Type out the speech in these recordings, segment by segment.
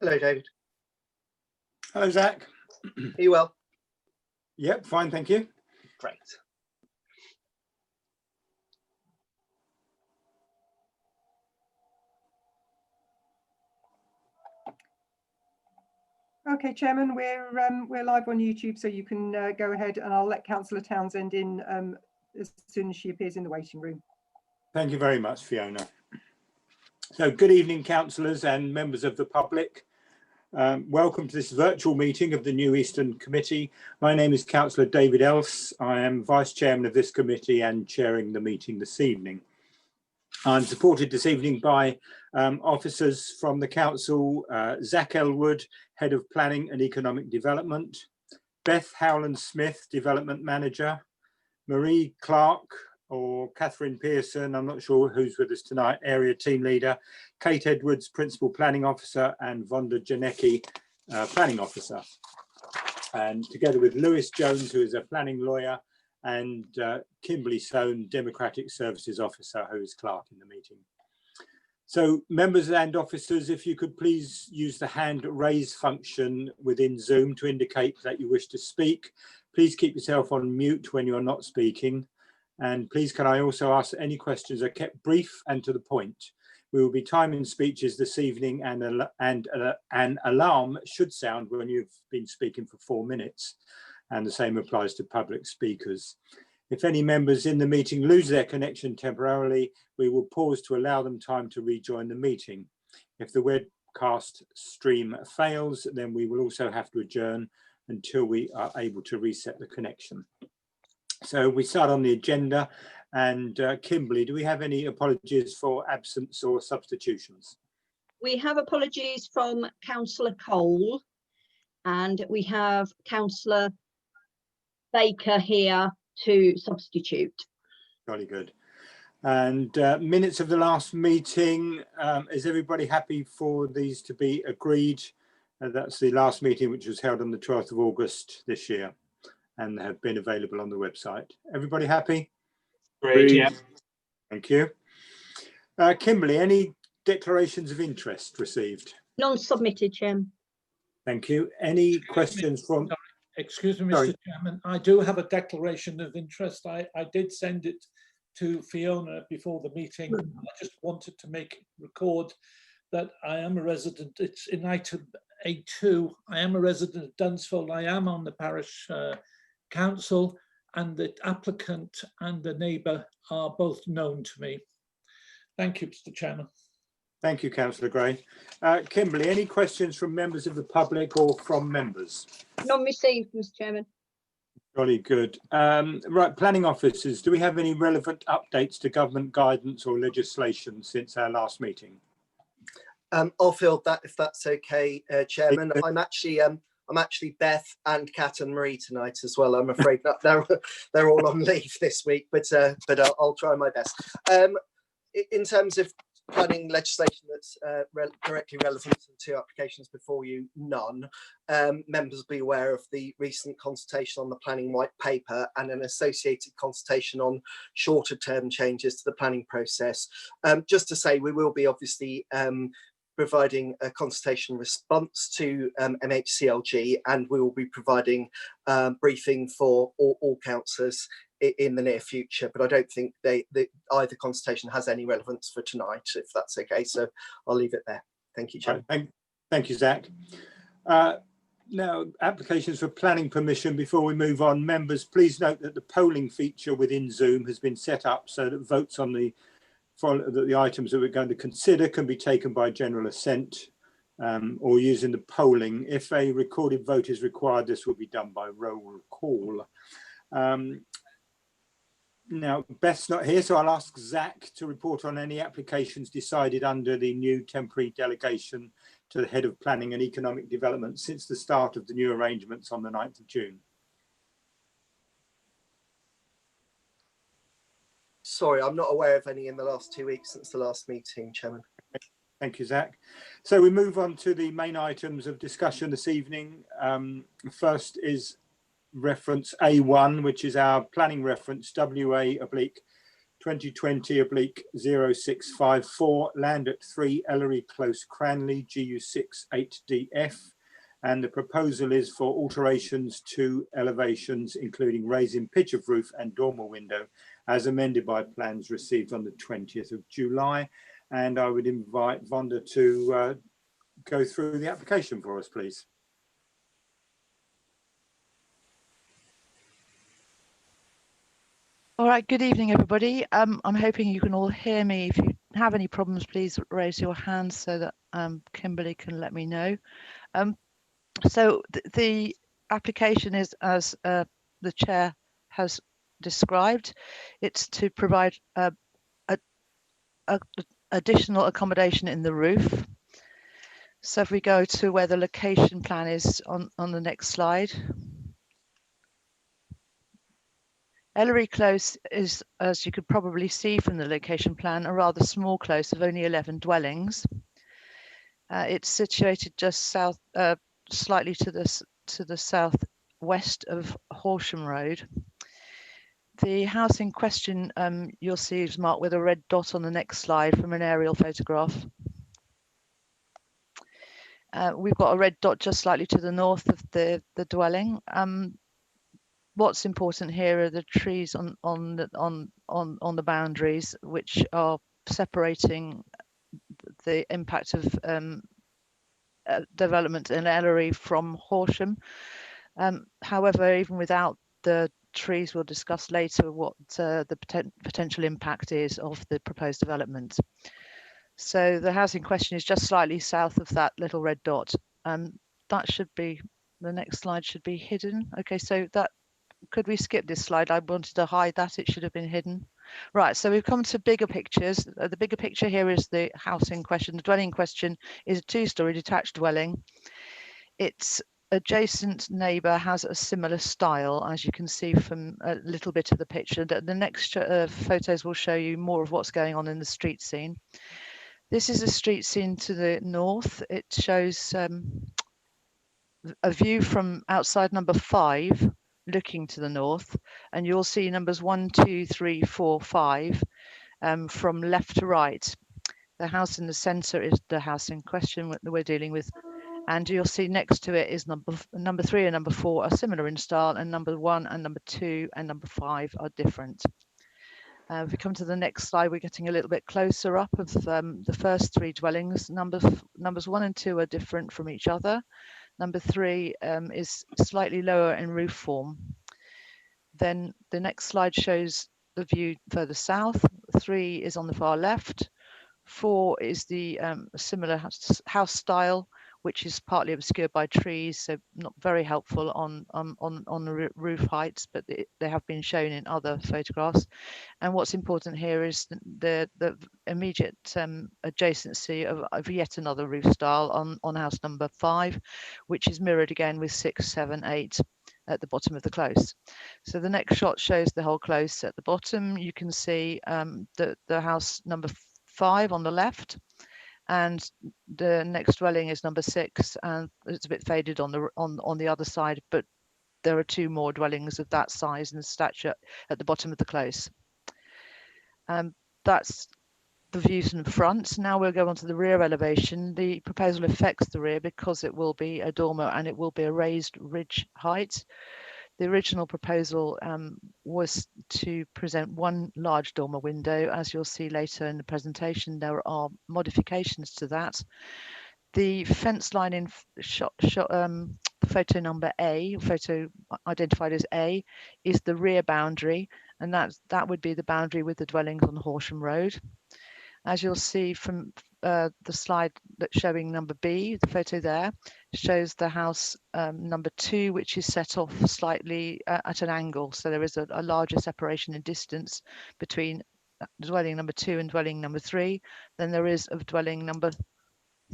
Hello, David. Hello, Zach. Are you well? Yep, fine, thank you. Great. Okay, Chairman, we're live on YouTube, so you can go ahead, and I'll let Councillor Townsend in as soon as she appears in the waiting room. Thank you very much, Fiona. So good evening, councillors and members of the public. Welcome to this virtual meeting of the New Eastern Committee. My name is Councillor David Else. I am Vice Chairman of this committee and chairing the meeting this evening. I'm supported this evening by officers from the council, Zach Elwood, Head of Planning and Economic Development, Beth Howland-Smith, Development Manager, Marie Clark or Catherine Pearson, I'm not sure who's with us tonight, Area Team Leader, Kate Edwards, Principal Planning Officer, and Vonda Janecki, Planning Officer. And together with Lewis Jones, who is a planning lawyer, and Kimberly Sohn, Democratic Services Officer, who is clerk in the meeting. So members and officers, if you could please use the hand raise function within Zoom to indicate that you wish to speak. Please keep yourself on mute when you're not speaking. And please can I also ask any questions are kept brief and to the point. We will be timing speeches this evening, and an alarm should sound when you've been speaking for 4 minutes. And the same applies to public speakers. If any members in the meeting lose their connection temporarily, we will pause to allow them time to rejoin the meeting. If the webcast stream fails, then we will also have to adjourn until we are able to reset the connection. So we start on the agenda, and Kimberly, do we have any apologies for absence or substitutions? We have apologies from Councillor Cole, and we have Councillor Baker here to substitute. Very good. And minutes of the last meeting, is everybody happy for these to be agreed? That's the last meeting, which was held on the 12th of August this year and have been available on the website. Everybody happy? Great, yeah. Thank you. Kimberly, any declarations of interest received? None submitted, Chairman. Thank you. Any questions from... Excuse me, Mr. Chairman, I do have a declaration of interest. I did send it to Fiona before the meeting. I just wanted to record that I am a resident. It's in item A2. I am a resident of Dunsfold. I am on the parish council, and the applicant and the neighbour are both known to me. Thank you, Mr. Chairman. Thank you, Councillor Gray. Kimberly, any questions from members of the public or from members? None received, Mr. Chairman. Jolly good. Right, planning officers, do we have any relevant updates to government guidance or legislation since our last meeting? I'll field that if that's okay, Chairman. I'm actually Beth and Kat and Marie tonight as well. I'm afraid that they're all on leave this week, but I'll try my best. In terms of planning legislation that's directly relevant to the 2 applications before you, none. Members will be aware of the recent consultation on the planning white paper and an associated consultation on shorter term changes to the planning process. Just to say, we will be obviously providing a consultation response to MHCLG, and we will be providing briefing for all councillors in the near future, but I don't think either consultation has any relevance for tonight, if that's okay. So I'll leave it there. Thank you, Chair. Thank you, Zach. Now, applications for planning permission. Before we move on, members, please note that the polling feature within Zoom has been set up so that votes on the items that we're going to consider can be taken by general assent or using the polling. If a recorded vote is required, this will be done by roll call. Now, Beth's not here, so I'll ask Zach to report on any applications decided under the new temporary delegation to the Head of Planning and Economic Development since the start of the new arrangements on the 9th of June. Sorry, I'm not aware of any in the last 2 weeks since the last meeting, Chairman. Thank you, Zach. So we move on to the main items of discussion this evening. First is reference A1, which is our planning reference WA/2021 2020/0654, land at 3 Ellery Close, Cranley, GU6 8DF. And the proposal is for alterations to elevations, including raising pitch of roof and dormer window, as amended by plans received on the 20th of July. And I would invite Vonda to go through the application for us, please. All right, good evening, everybody. I'm hoping you can all hear me. If you have any problems, please raise your hand so that Kimberly can let me know. So the application is, as the chair has described, it's to provide additional accommodation in the roof. So if we go to where the location plan is on the next slide. Ellery Close is, as you could probably see from the location plan, a rather small close of only 11 dwellings. It's situated just south, slightly to the southwest of Horsham Road. The house in question you'll see is marked with a red dot on the next slide from an aerial photograph. We've got a red dot just slightly to the north of the dwelling. What's important here are the trees on the boundaries, which are separating the impact of development in Ellery from Horsham. However, even without the trees, we'll discuss later what the potential impact is of the proposed development. So the house in question is just slightly south of that little red dot. That should be, the next slide should be hidden. Okay, so that, could we skip this slide? I wanted to hide that, it should have been hidden. Right, so we've come to bigger pictures. The bigger picture here is the house in question. The dwelling in question is a two-storey detached dwelling. Its adjacent neighbour has a similar style, as you can see from a little bit of the picture. The next photos will show you more of what's going on in the street scene. This is a street scene to the north. It shows a view from outside number 5, looking to the north, and you'll see numbers 1, 2, 3, 4, 5 from left to right. The house in the centre is the house in question that we're dealing with, and you'll see next to it is number 3 and number 4 are similar in style, and number 1 and number 2 and number 5 are different. If we come to the next slide, we're getting a little bit closer up of the first 3 dwellings. Numbers 1 and 2 are different from each other. Number 3 is slightly lower in roof form. Then the next slide shows the view further south. 3 is on the far left. 4 is the similar house style, which is partly obscured by trees, so not very helpful on the roof heights, but they have been shown in other photographs. And what's important here is the immediate adjacency of yet another roof style on house number 5, which is mirrored again with 6, 7, 8 at the bottom of the close. So the next shot shows the whole close at the bottom. You can see the house number 5 on the left, and the next dwelling is number 6, and it's a bit faded on the other side, but there are 2 more dwellings of that size and stature at the bottom of the close. That's the views from the front. Now we'll go on to the rear elevation. The proposal affects the rear because it will be a dormer and it will be a raised ridge height. The original proposal was to present 1 large dormer window. As you'll see later in the presentation, there are modifications to that. The fence line in photo number A, photo identified as A, is the rear boundary, and that would be the boundary with the dwellings on Horsham Road. As you'll see from the slide that's showing number B, the photo there shows the house number 2, which is set off slightly at an angle. So there is a larger separation in distance between dwelling number 2 and dwelling number 3 than there is of dwelling number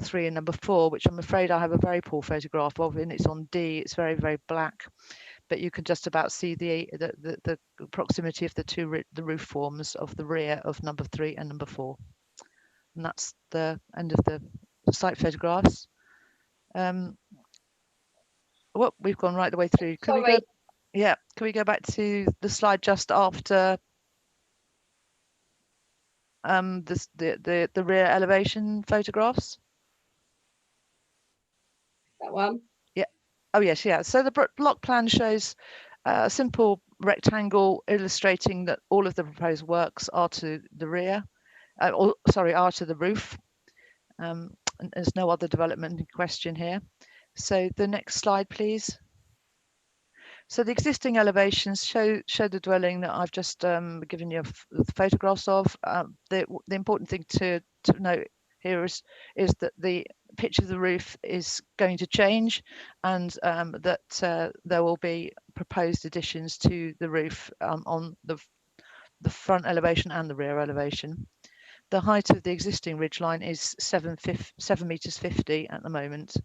3 and number 4, which I'm afraid I have a very poor photograph of, and it's on D. It's very, very black, but you can just about see the proximity of the roof forms of the rear of number 3 and number 4. And that's the end of the site photographs. We've gone right the way through. Can we go back to the slide just after the rear elevation photographs? That one. Oh yes, yeah. So the block plan shows a simple rectangle illustrating that all of the proposed works are to the rear, are to the roof. And there's no other development in question here. So the next slide, please. So the existing elevations show the dwelling that I've just given you photographs of. The important thing to note here is that the pitch of the roof is going to change, and that there will be proposed additions to the roof on the front elevation and the rear elevation. The height of the existing ridgeline is 7 meters 50 at the moment.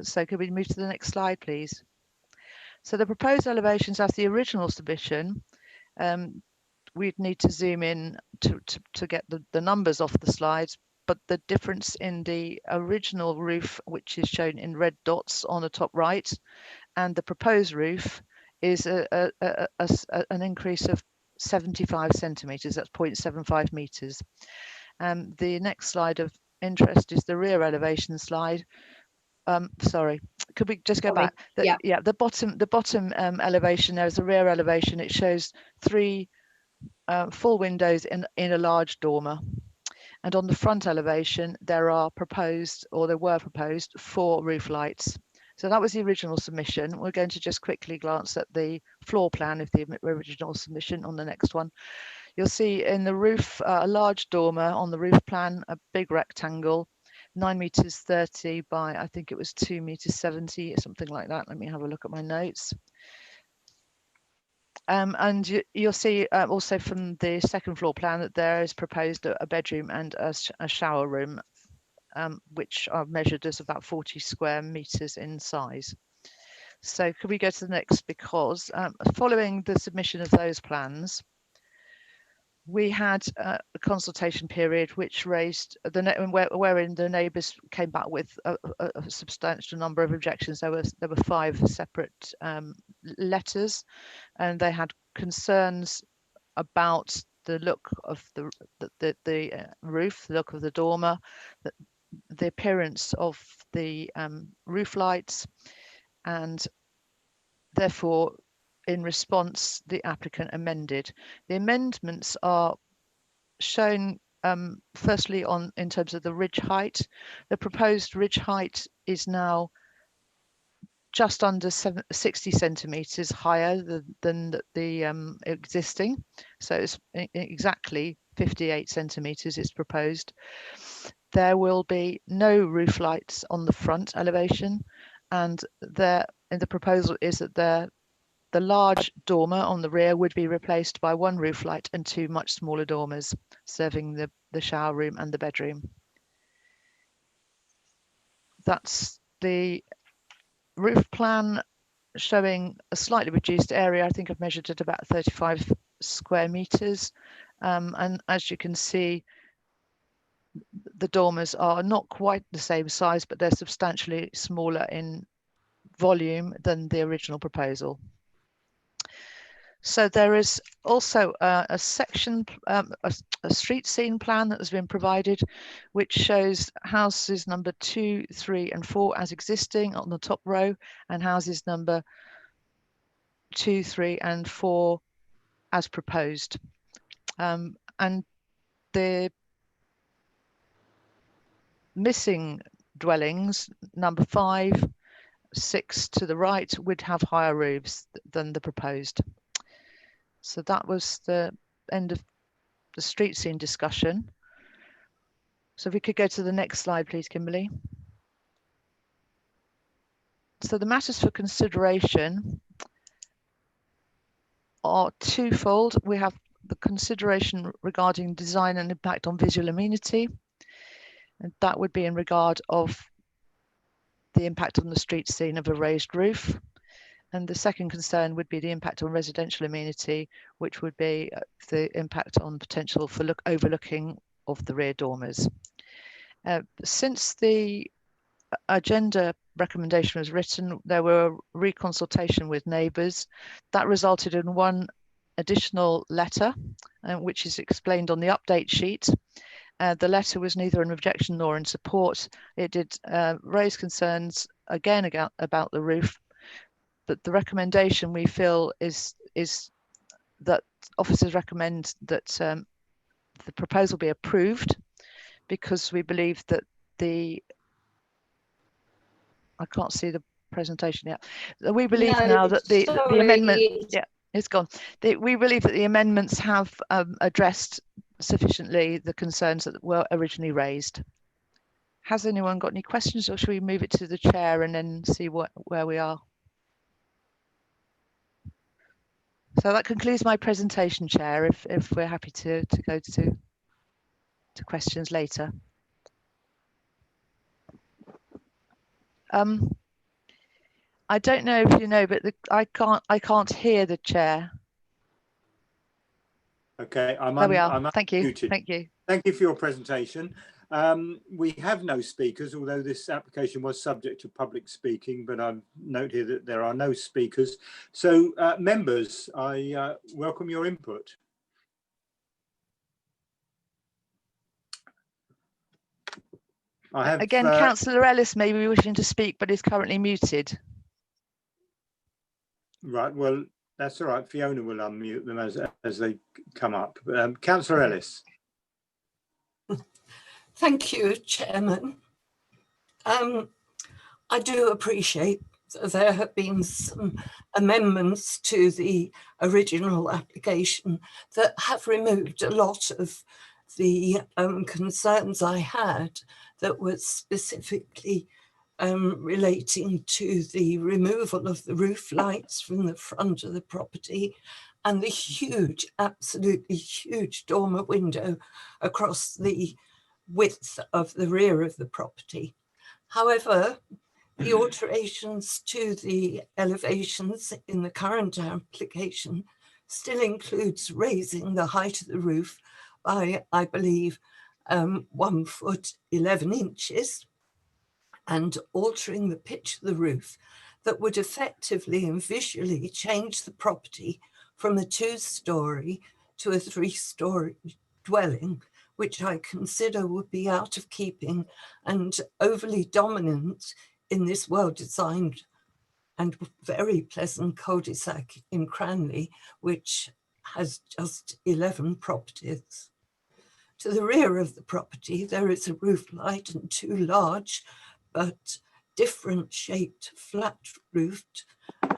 So could we move to the next slide, please? So the proposed elevations as the original submission, we'd need to zoom in to get the numbers off the slides, but the difference in the original roof, which is shown in red dots on the top right, and the proposed roof is an increase of 75 centimeters. That's 0.75 meters. The next slide of interest is the rear elevation slide. Sorry, could we just go back? The bottom elevation, there's a rear elevation. It shows 3 full windows in a large dormer. And on the front elevation, there were proposed 4 roof lights. So that was the original submission. We're going to just quickly glance at the floor plan of the original submission on the next one. You'll see in the roof, a large dormer on the roof plan, a big rectangle, 9 meters 30 by, I think it was 2 meters 70, something like that. Let me have a look at my notes. And you'll see also from the second floor plan that there is proposed a bedroom and a shower room, which are measured as about 40 square meters in size. So could we go to the next? Because following the submission of those plans, we had a consultation period which raised wherein the neighbours came back with a substantial number of objections. There were 5 separate letters, and they had concerns about the look of the roof, the look of the dormer, the appearance of the roof lights, and therefore, in response, the applicant amended. The amendments are shown firstly in terms of the ridge height. The proposed ridge height is now just under 60 centimeters higher than the existing. So it's exactly 58 centimeters is proposed. There will be no roof lights on the front elevation, and the proposal is that the large dormer on the rear would be replaced by 1 roof light and 2 much smaller dormers serving the shower room and the bedroom. That's the roof plan showing a slightly reduced area. I think I've measured at about 35 square meters. And as you can see, the dormers are not quite the same size, but they're substantially smaller in volume than the original proposal. So there is also a section, a street scene plan that has been provided, which shows houses number 2, 3, and 4 as existing on the top row, and houses number 2, 3, and 4 as proposed. And the missing dwellings, number 5, 6 to the right, would have higher roofs than the proposed. So that was the end of the street scene discussion. So if we could go to the next slide, please, Kimberly. So the matters for consideration are twofold. We have the consideration regarding design and impact on visual amenity, and that would be in regard of the impact on the street scene of a raised roof. And the second concern would be the impact on residential amenity, which would be the impact on potential for overlooking of the rear dormers. Since the agenda recommendation was written, there were reconsultation with neighbours. That resulted in 1 additional letter, which is explained on the update sheet. The letter was neither an objection nor in support. It did raise concerns again about the roof, but the recommendation we feel is that officers recommend that the proposal be approved, because we believe that I can't see the presentation yet. We believe No, now that the sorry, amendment, it's- yeah, it's gone. We believe that the amendments have addressed sufficiently the concerns that were originally raised. Has anyone got any questions, or should we move it to the chair and then see where we are? So that concludes my presentation, Chair, if we're happy to go to questions later. I don't know if you know, but I can't hear the chair. Okay, There we are. I'm Thank you. unmuted. Thank you. Thank you for your presentation. We have no speakers, although this application was subject to public speaking, but I note here that there are no speakers. So members, I welcome your input. I have, again, Councillor Ellis may be wishing to speak, but is currently muted. Right, well, that's all right. Fiona will unmute them as they come up. Councillor Ellis. Thank you, Chairman. I do appreciate that there have been some amendments to the original application that have removed a lot of the concerns I had that were specifically relating to the removal of the roof lights from the front of the property and the huge, absolutely huge dormer window across the width of the rear of the property. However, the alterations to the elevations in the current application still includes raising the height of the roof by, I believe, 1 foot 11 inches and altering the pitch of the roof that would effectively and visually change the property from a 2-storey to a 3-storey dwelling, which I consider would be out of keeping and overly dominant in this well-designed and very pleasant cul-de-sac in Cranley, which has just 11 properties. To the rear of the property, there is a roof light and 2 large but different shaped flat roofed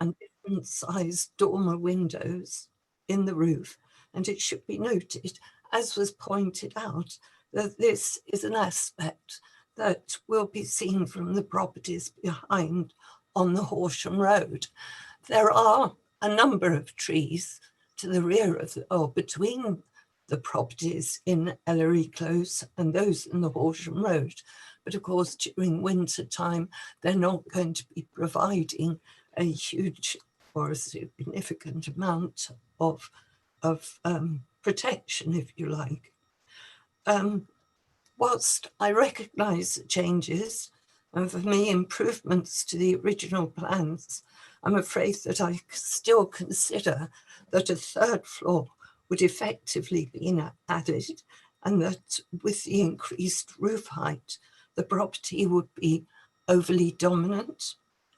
and different sized dormer windows in the roof. And it should be noted, as was pointed out, that this is an aspect that will be seen from the properties behind on the Horsham Road. There are a number of trees to the rear of or between the properties in Ellery Close and those in the Horsham Road. But of course, during winter time, they're not going to be providing a huge or a significant amount of protection, if you like. Whilst I recognise the changes and for me improvements to the original plans, I'm afraid that I still consider that a 3rd floor would effectively be added, and that with the increased roof height, the property would be overly dominant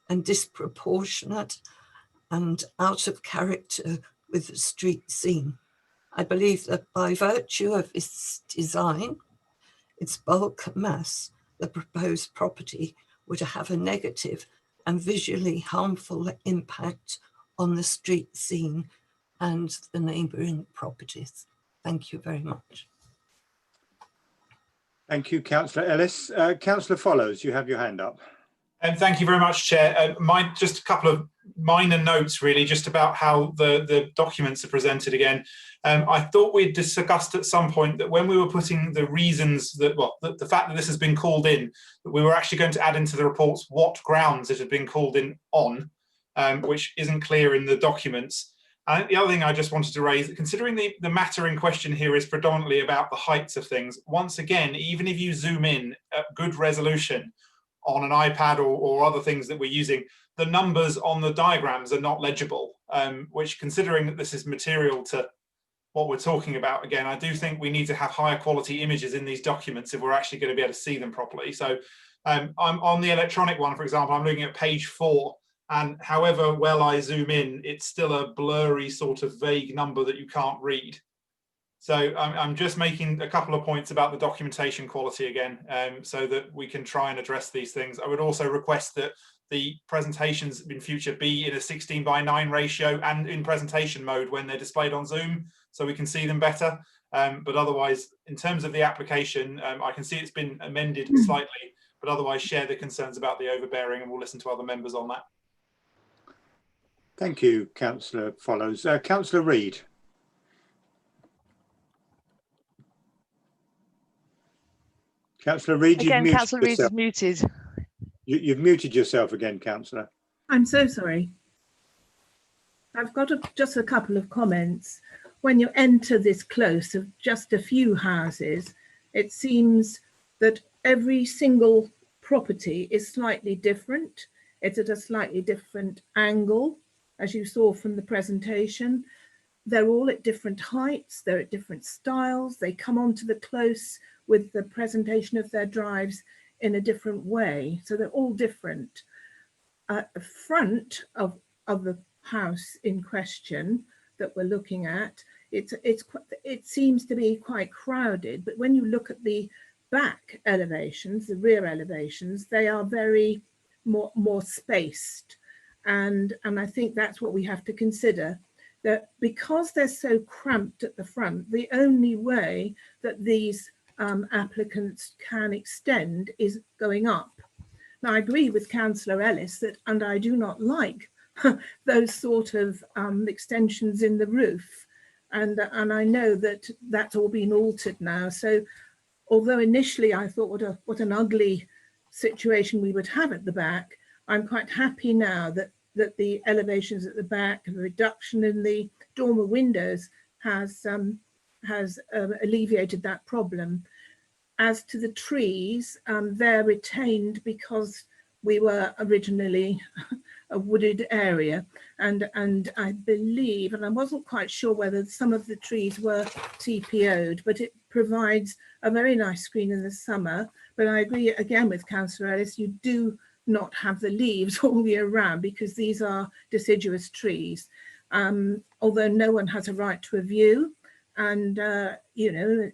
and disproportionate and out of character with the street scene. I believe that by virtue of its design, its bulk and mass, the proposed property would have a negative and visually harmful impact on the street scene and the neighbouring properties. Thank you very much. Thank you, Councillor Ellis. Councillor Follows, you have your hand up. And thank you very much, Chair. Just a couple of minor notes, really, just about how the documents are presented again. I thought we'd discussed at some point that when we were putting the reasons that, well, the fact that this has been called in, that we were actually going to add into the reports what grounds it had been called in on, which isn't clear in the documents. I think the other thing I just wanted to raise, considering the matter in question here is predominantly about the heights of things, once again, even if you zoom in at good resolution, on an iPad or other things that we're using, the numbers on the diagrams are not legible, which, considering that this is material to what we're talking about, again, I do think we need to have higher quality images in these documents if we're actually going to be able to see them properly. So I'm on the electronic one, for example, I'm looking at page 4, and however well I zoom in, it's still a blurry sort of vague number that you can't read. So I'm just making a couple of points about the documentation quality again, so that we can try and address these things. I would also request that the presentations in future be in a 16:9 ratio and in presentation mode when they're displayed on Zoom, so we can see them better. But otherwise, in terms of the application, I can see it's been amended slightly, but otherwise share the concerns about the overbearing, and we'll listen to other members on that. Thank you, Councillor Follows. Councillor Reid. Councillor Reid, Again, you've Councillor Reid is muted. You've muted yourself again, Councillor. I'm so sorry. I've got just a couple of comments. When you enter this close of just a few houses, it seems that every single property is slightly different. It's at a slightly different angle, as you saw from the presentation. They're all at different heights, they're at different styles. They come onto the close with the presentation of their drives in a different way. So they're all different. At the front of the house in question that we're looking at, it seems to be quite crowded, but when you look at the back elevations, the rear elevations, they are very more spaced. And I think that's what we have to consider, that because they're so cramped at the front, the only way that these applicants can extend is going up. Now, I agree with Councillor Ellis that, and I do not like those sort of extensions in the roof. And I know that that's all been altered now. So although initially I thought what an ugly situation we would have at the back, I'm quite happy now that the elevations at the back and the reduction in the dormer windows has alleviated that problem. As to the trees, they're retained because we were originally a wooded area, and I believe, and I wasn't quite sure whether some of the trees were TPO'd, but it provides a very nice screen in the summer. But I agree again with Councillor Ellis, you do not have the leaves all year round because these are deciduous trees. Although no one has a right to a view, and you know,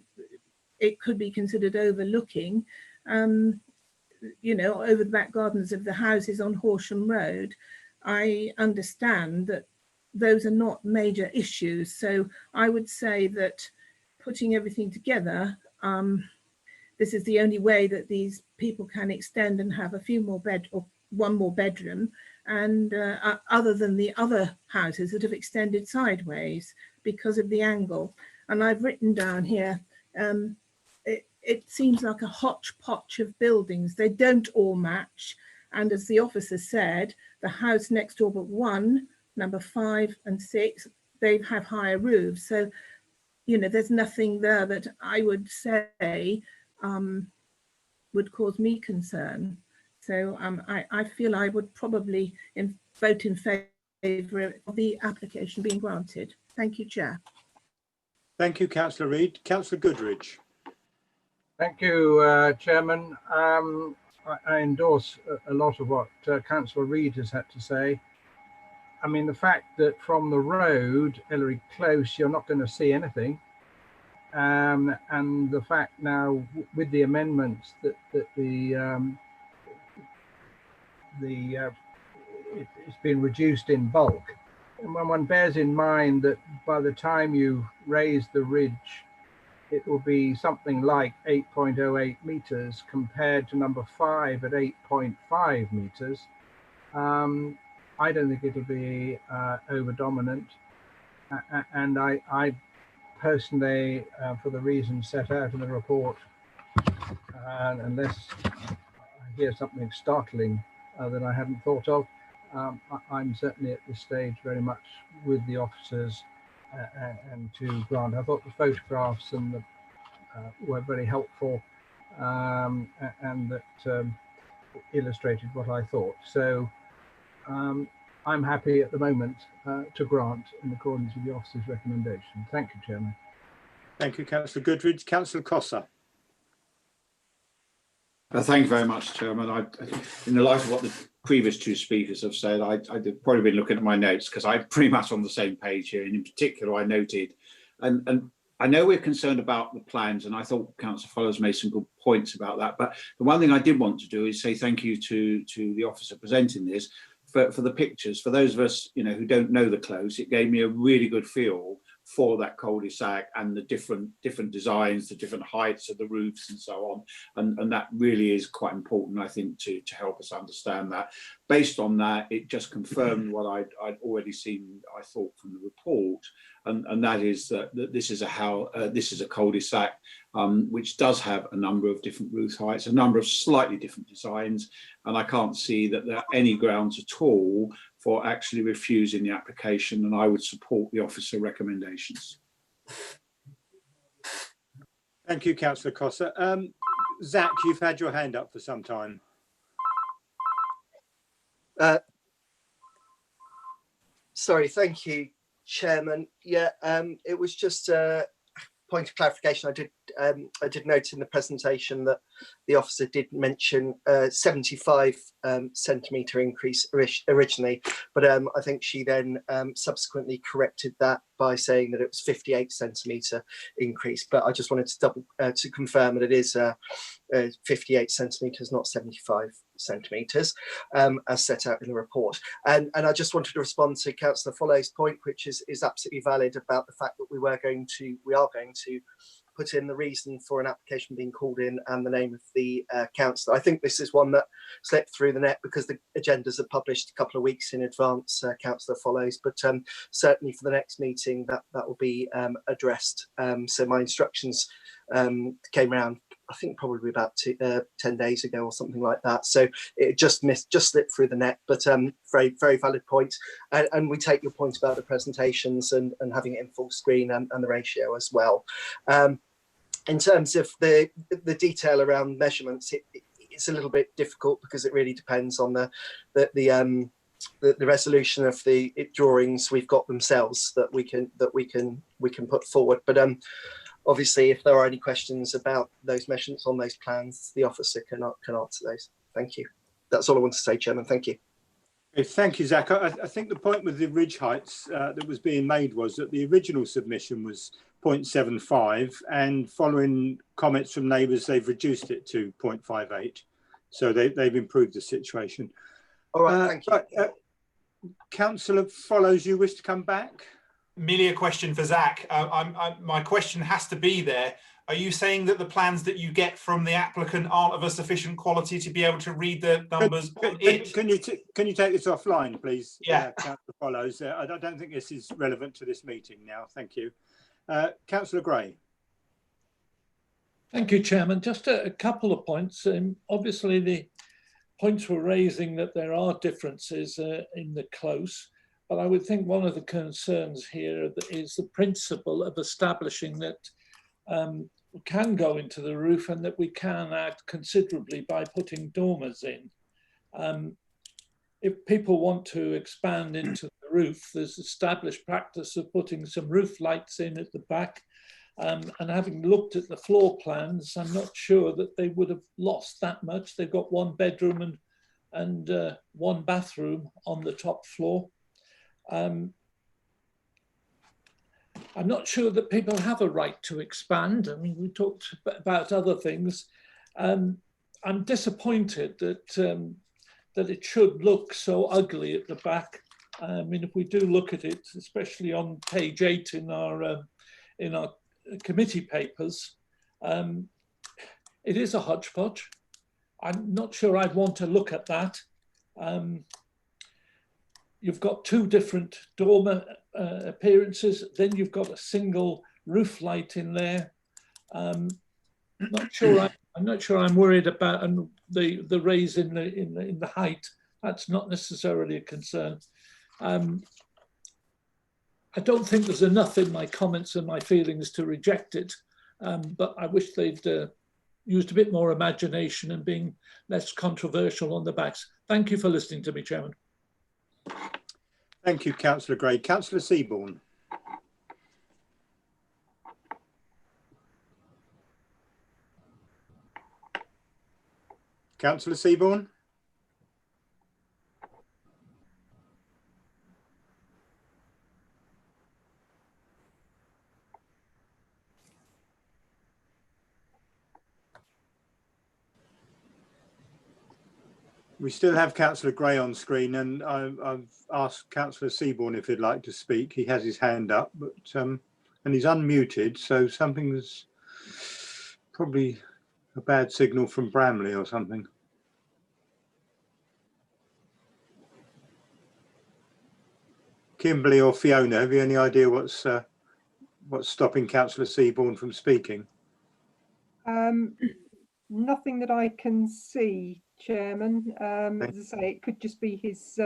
it could be considered overlooking, you know, over the back gardens of the houses on Horsham Road. I understand that those are not major issues. So I would say that putting everything together, this is the only way that these people can extend and have a few more one more bedroom, and other than the other houses that have extended sideways because of the angle. And I've written down here, it seems like a hodgepodge of buildings. They don't all match. And as the officer said, the house next door but one, number 5 and 6, they have higher roofs. So, you know, there's nothing there that I would say would cause me concern. So I feel I would probably vote in favour of the application being granted. Thank you, Chair. Thank you, Councillor Reid. Councillor Goodridge. Thank you, Chairman. I endorse a lot of what Councillor Reid has had to say. I mean, the fact that from the road, Ellery Close, you're not going to see anything. And the fact now with the amendments that it's been reduced in bulk. And when one bears in mind that by the time you raise the ridge, it will be something like 8.08 meters compared to number 5 at 8.5 meters. I don't think it'll be over dominant. And I personally, for the reasons set out in the report, unless I hear something startling that I hadn't thought of, I'm certainly at this stage very much with the officers and to grant. I thought the photographs and the were very helpful, and that illustrated what I thought. So I'm happy at the moment to grant in accordance with the officer's recommendation. Thank you, Chairman. Thank you, Councillor Goodridge. Councillor Cossa. Thank you very much, Chairman. In the light of what the previous two speakers have said, I'd probably been looking at my notes because I'm pretty much on the same page here. And in particular, I noted, and I know we're concerned about the plans, and I thought Councillor Follows made some good points about that. But the one thing I did want to do is say thank you to the officer presenting this for the pictures. For those of us, who don't know the close, it gave me a really good feel for that cul-de-sac and the different designs, the different heights of the roofs and so on. And that really is quite important, I think, to help us understand that. Based on that, it just confirmed what I'd already seen, I thought, from the report. And that is that this is a cul-de-sac which does have a number of different roof heights, a number of slightly different designs, and I can't see that there are any grounds at all for actually refusing the application, and I would support the officer recommendations. Thank you, Councillor Cossa. Zach, you've had your hand up for some time. Sorry, thank you, Chairman. Yeah, it was just a point of clarification. I did note in the presentation that the officer did mention 75 centimetre increase originally, but I think she then subsequently corrected that by saying that it was 58 centimetre increase. But I just wanted to confirm that it is 58 centimetres, not 75 centimetres, as set out in the report. And I just wanted to respond to Councillor Follow's point, which is absolutely valid, about the fact that we are going to put in the reason for an application being called in and the name of the councillor. I think this is one that slipped through the net because the agendas are published a couple of weeks in advance, Councillor Follows, but certainly for the next meeting that will be addressed. So my instructions came around, I think probably about 10 days ago or something like that. So it just slipped through the net, but very, very valid point. And we take your point about the presentations and having it in full screen and the ratio as well. In terms of the detail around measurements, it's a little bit difficult because it really depends on the resolution of the drawings we've got themselves that we can put forward. But obviously, if there are any questions about those measurements on those plans, the officer can answer those. Thank you. That's all I want to say, Chairman. Thank you. Okay, thank you, Zach. I think the point with the ridge heights that was being made was that the original submission was 0.75, and following comments from neighbours, they've reduced it to 0.58. So they've improved the situation. All right, thank you. Councillor Follows, you wish to come back? Merely a question for Zach. My question has to be there. Are you saying that the plans that you get from the applicant aren't of a sufficient quality to be able to read the numbers on it? Can you take this offline, please? Yeah. Councillor Follows. I don't think this is relevant to this meeting now. Thank you. Councillor Gray. Thank you, Chairman. Just a couple of points. Obviously, the points we're raising that there are differences in the close, but I would think one of the concerns here is the principle of establishing that we can go into the roof and that we can add considerably by putting dormers in. If people want to expand into the roof, there's established practice of putting some roof lights in at the back. And having looked at the floor plans, I'm not sure that they would have lost that much. They've got one bedroom and one bathroom on the top floor. I'm not sure that people have a right to expand. I mean, we talked about other things. I'm disappointed that that it should look so ugly at the back. I mean, if we do look at it, especially on page 8 in our committee papers, it is a hodgepodge. I'm not sure I'd want to look at that. You've got two different dormer appearances, then you've got a single roof light in there. I'm not sure I'm worried about the raise in the height. That's not necessarily a concern. I don't think there's enough in my comments and my feelings to reject it, but I wish they'd used a bit more imagination and being less controversial on the backs. Thank you for listening to me, Chairman. Thank you, Councillor Gray. Councillor Seaborn. Councillor Seaborn. We still have Councillor Gray on screen, and I've asked Councillor Seaborn if he'd like to speak. He has his hand up, but and he's unmuted, so something's probably a bad signal from Bramley or something. Kimberly or Fiona, have you any idea what's stopping Councillor Seaborn from speaking? Nothing that I can see, Chairman. As I say, it could just be his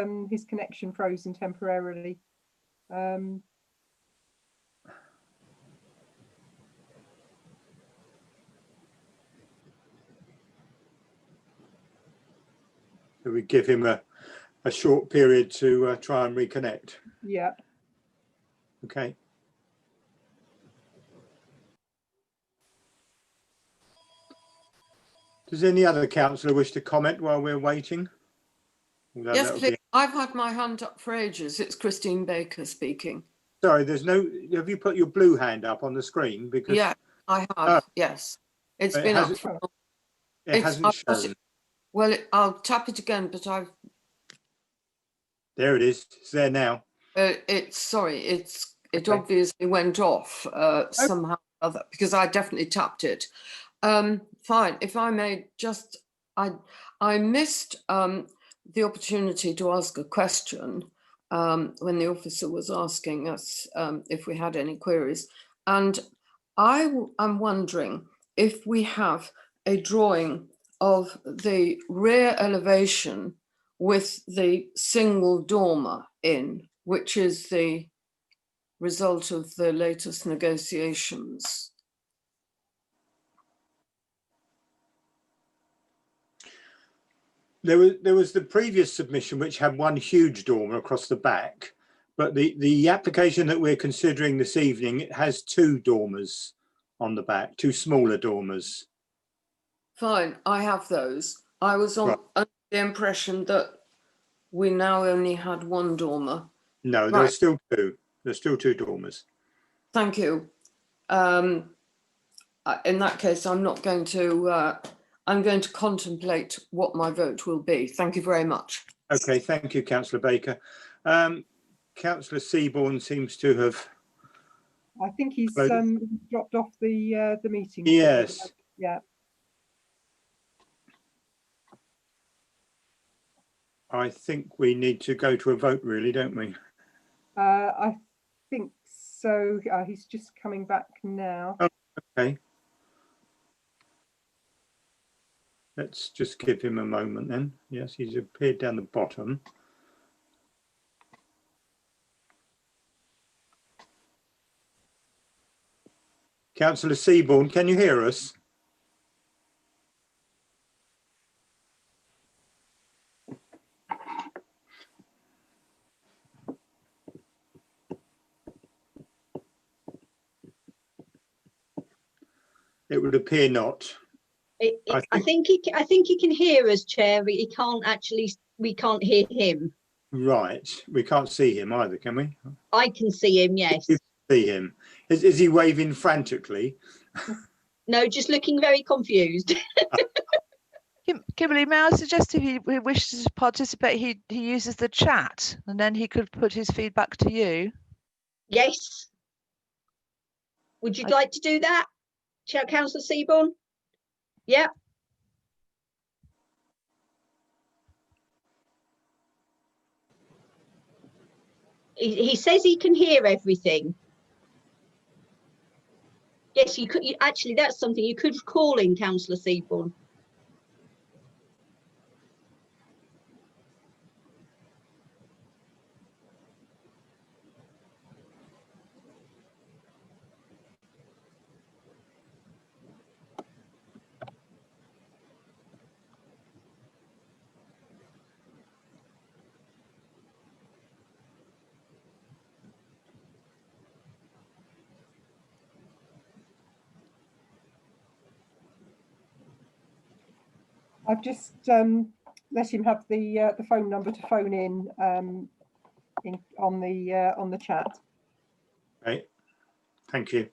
connection frozen temporarily. So we give him a short period to try and reconnect. Yeah. Okay. Does any other councillor wish to comment while we're waiting? Although Yes, please. I've had my hand up for ages. It's Christine Baker speaking. Sorry, there's no. Have you put your blue hand up on the screen? Because yeah, I have. Yes, it's been up. It hasn't shown. Well, I'll tap it again, but I've. There it is. It's there now. It obviously went off somehow or other because I definitely tapped it. Fine. If I may just, I missed the opportunity to ask a question when the officer was asking us if we had any queries. And I am wondering if we have a drawing of the rear elevation with the single dormer in, which is the result of the latest negotiations. There was the previous submission which had one huge dormer across the back, but the application that we're considering this evening, it has two dormers on the back, two smaller dormers. Fine, I have those. I was on the impression that we now only had one dormer. No, there's still two. There's still two dormers. Thank you. In that case, I'm not going to. I'm going to contemplate what my vote will be. Thank you very much. Okay, thank you, Councillor Baker. Councillor Seaborn seems to have. I think he's dropped off the meeting. Yes. Yeah. I think we need to go to a vote, really, don't we? I think so. He's just coming back now. Oh, okay. Let's just give him a moment then. Yes, he's appeared down the bottom. Councillor Seaborn, can you hear us? It would appear not. I think he can hear us, Chair, but he can't actually. We can't hear him. Right, we can't see him either, can we? I can see him. Yes. You can see him. Is he waving frantically? No, just looking very confused. Kimberly, may I suggest if he wishes to participate, he uses the chat, and then he could put his feedback to you. Yes. Would you like to do that, Councillor Seaborn? Yeah. He says he can hear everything. Yes, you could. Actually, that's something you could call in, Councillor Seaborn. I've just let him have the phone number to phone in, on the chat. Okay, thank you.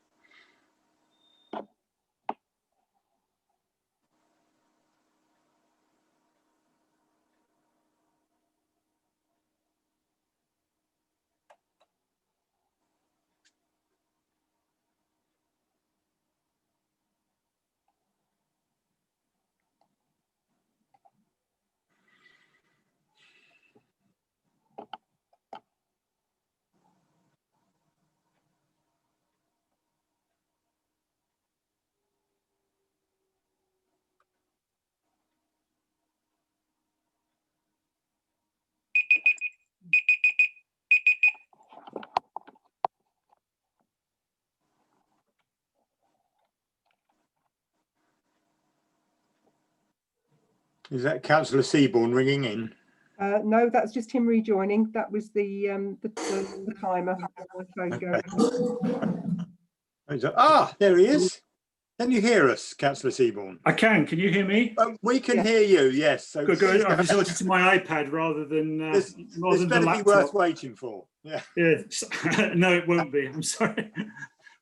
Is that Councillor Seaborn ringing in? No, that's just him rejoining. That was the timer. Phone going. Ah, there he is. Can you hear us, Councillor Seaborn? I can. Can you hear me? We can hear you. Yes. So good. I've resorted to my iPad rather than this better the be worth waiting for. Yeah. Yeah. No, it won't be. I'm sorry.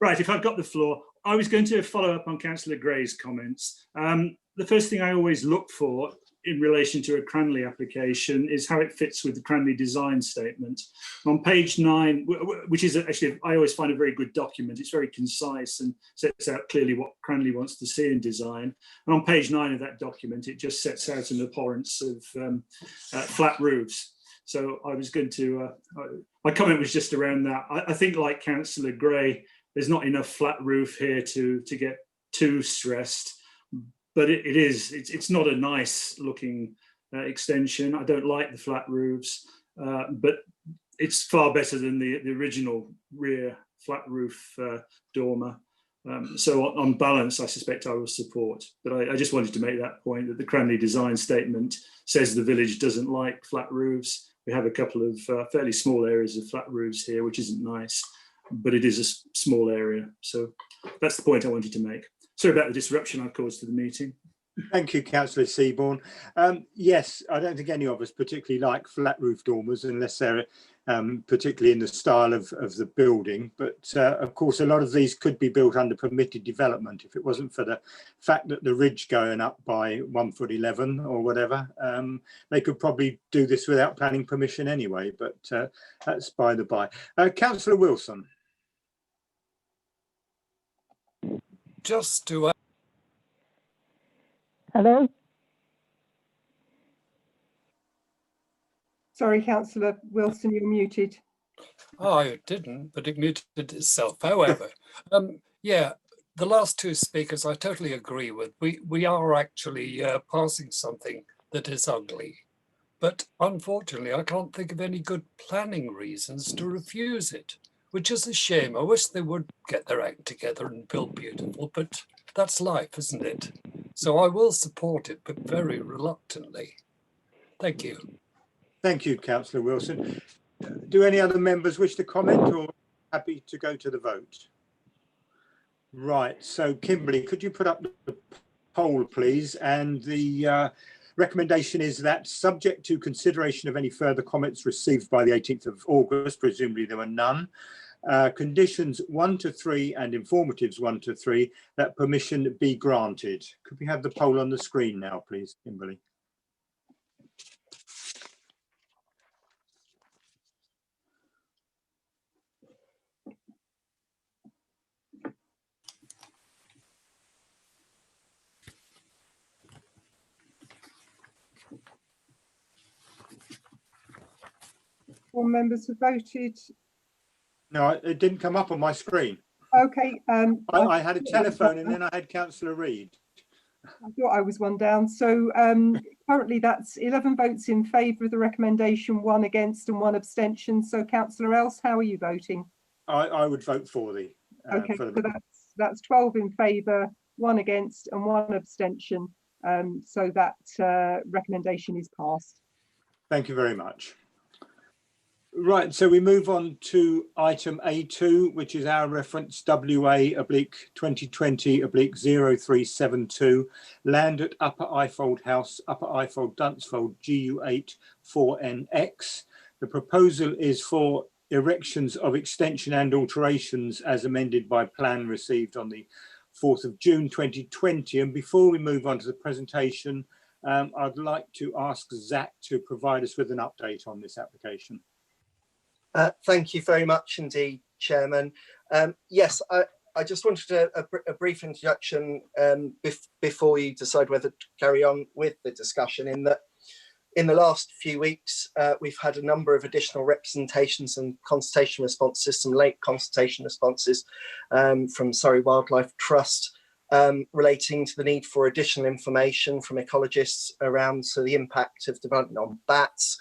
Right. If I've got the floor, I was going to follow up on Councillor Gray's comments. The first thing I always look for in relation to a Cranley application is how it fits with the Cranley design statement. On page 9, which is actually, I always find a very good document, it's very concise and sets out clearly what Cranley wants to see in design. And on page 9 of that document, it just sets out an abhorrence of flat roofs. So I was going to, my comment was just around that. I think like Councillor Gray, there's not enough flat roof here to get too stressed. But it's not a nice looking extension. I don't like the flat roofs, but it's far better than the original rear flat roof dormer. So on balance, I suspect I will support. But I just wanted to make that point that the Cranley design statement says the village doesn't like flat roofs. We have a couple of fairly small areas of flat roofs here, which isn't nice, but it is a small area. So that's the point I wanted to make. Sorry about the disruption I've caused to the meeting. Thank you, Councillor Seaborn. Yes, I don't think any of us particularly like flat roof dormers unless they're particularly in the style of the building. But of course, a lot of these could be built under permitted development if it wasn't for the fact that the ridge going up by 1'11" or whatever. They could probably do this without planning permission anyway, but that's by the by. Councillor Wilson. Just to Hello. Sorry, Councillor Wilson, you're muted. Oh, it didn't, but it muted itself. However, yeah, the last two speakers I totally agree with. We are actually passing something that is ugly, but unfortunately, I can't think of any good planning reasons to refuse it, which is a shame. I wish they would get their act together and build beautiful, but that's life, isn't it? So I will support it, but very reluctantly. Thank you. Thank you, Councillor Wilson. Do any other members wish to comment or happy to go to the vote? Right, so Kimberly, could you put up the poll, please? And the recommendation is that subject to consideration of any further comments received by the 18th of August, presumably there were none, conditions 1 to 3 and informatives 1 to 3, that permission be granted. Could we have the poll on the screen now, please, Kimberly? All members have voted. No, it didn't come up on my screen. Okay. I had a telephone and then I had Councillor Reid. I thought I was one down. So currently that's 11 votes in favour of the recommendation, 1 against and 1 abstention. So Councillor Else, how are you voting? I would vote for the. Okay, so that's 12 in favour, 1 against and 1 abstention. So that recommendation is passed. Thank you very much. Right, so we move on to item A2, which is our reference WA/2020/0372, land at Upper Ifold House, Upper Ifold, Dunsfold, GU8 4NX. The proposal is for erections of extension and alterations as amended by plan received on the 4th of June 2020. And before we move on to the presentation, I'd like to ask Zach to provide us with an update on this application. Thank you very much indeed, Chairman. Yes, I just wanted a brief introduction before you decide whether to carry on with the discussion, in that in the last few weeks, we've had a number of additional representations and consultation responses, some late consultation responses from Surrey Wildlife Trust, relating to the need for additional information from ecologists around the impact of development on bats.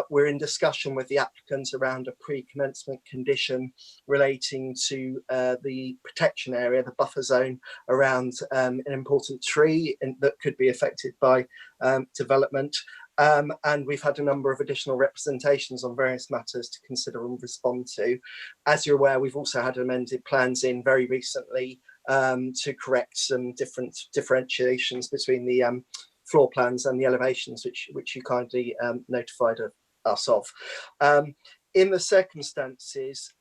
We're in discussion with the applicant around a pre-commencement condition relating to the protection area, the buffer zone around an important tree that could be affected by development. And we've had a number of additional representations on various matters to consider and respond to. As you're aware, we've also had amended plans in very recently to correct some different differentiations between the floor plans and the elevations, which you kindly notified us of. In the circumstances,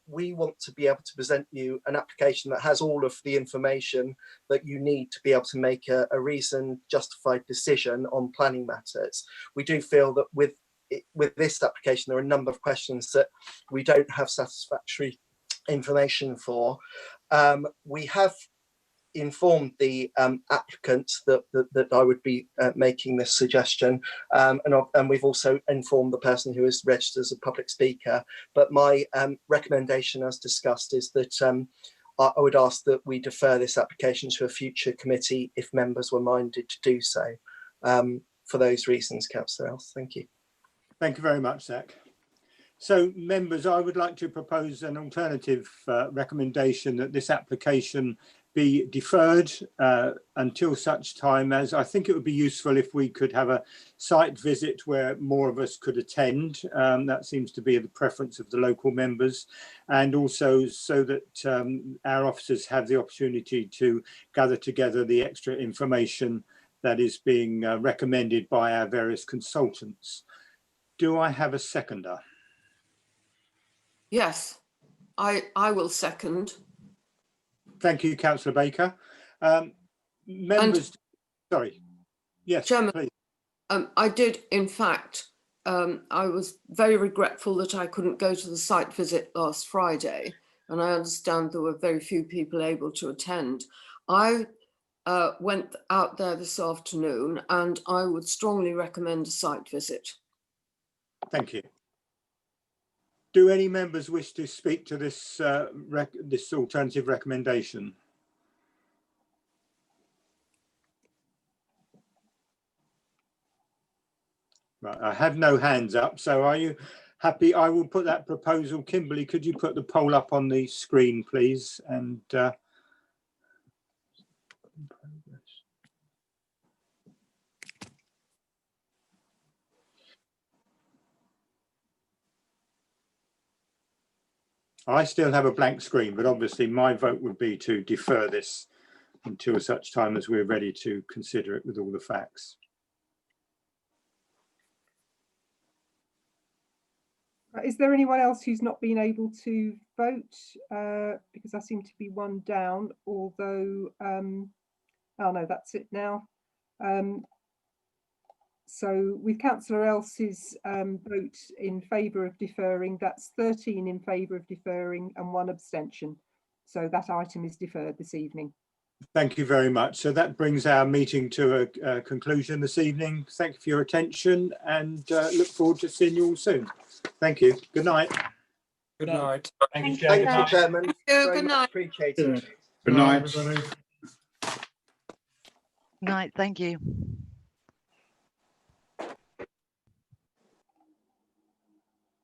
we want to be able to present you an application that has all of the information that you need to be able to make a reasoned, justified decision on planning matters. We do feel that with this application, there are a number of questions that we don't have satisfactory information for. We have informed the applicant that I would be making this suggestion, and we've also informed the person who is registered as a public speaker. But my recommendation, as discussed, is that I would ask that we defer this application to a future committee if members were minded to do so. For those reasons, Councillor Else, thank you. Thank you very much, Zach. So, members, I would like to propose an alternative recommendation that this application be deferred until such time as, I think it would be useful if we could have a site visit where more of us could attend. That seems to be the preference of the local members, and also so that our officers have the opportunity to gather together the extra information that is being recommended by our various consultants. Do I have a seconder? Yes, I will second. Thank you, Councillor Baker. Members, sorry. Yes, Chairman, please. I did, in fact, I was very regretful that I couldn't go to the site visit last Friday, and I understand there were very few people able to attend. I went out there this afternoon, and I would strongly recommend a site visit. Thank you. Do any members wish to speak to this this alternative recommendation? Right, I have no hands up, so are you happy? I will put that proposal. Kimberly, could you put the poll up on the screen, please? And I still have a blank screen, but obviously my vote would be to defer this until such time as we're ready to consider it with all the facts. Is there anyone else who's not been able to vote? Because I seem to be one down, although, oh no, that's it now. So with Councillor Else's vote in favour of deferring, that's 13 in favour of deferring and 1 abstention. So that item is deferred this evening. Thank you very much. So that brings our meeting to a conclusion this evening. Thank you for your attention, and look forward to seeing you all soon. Thank you. Good night. Good night. Thank you, Chairman. Thank you. Very Good much night. appreciated. Good night. Night, thank you.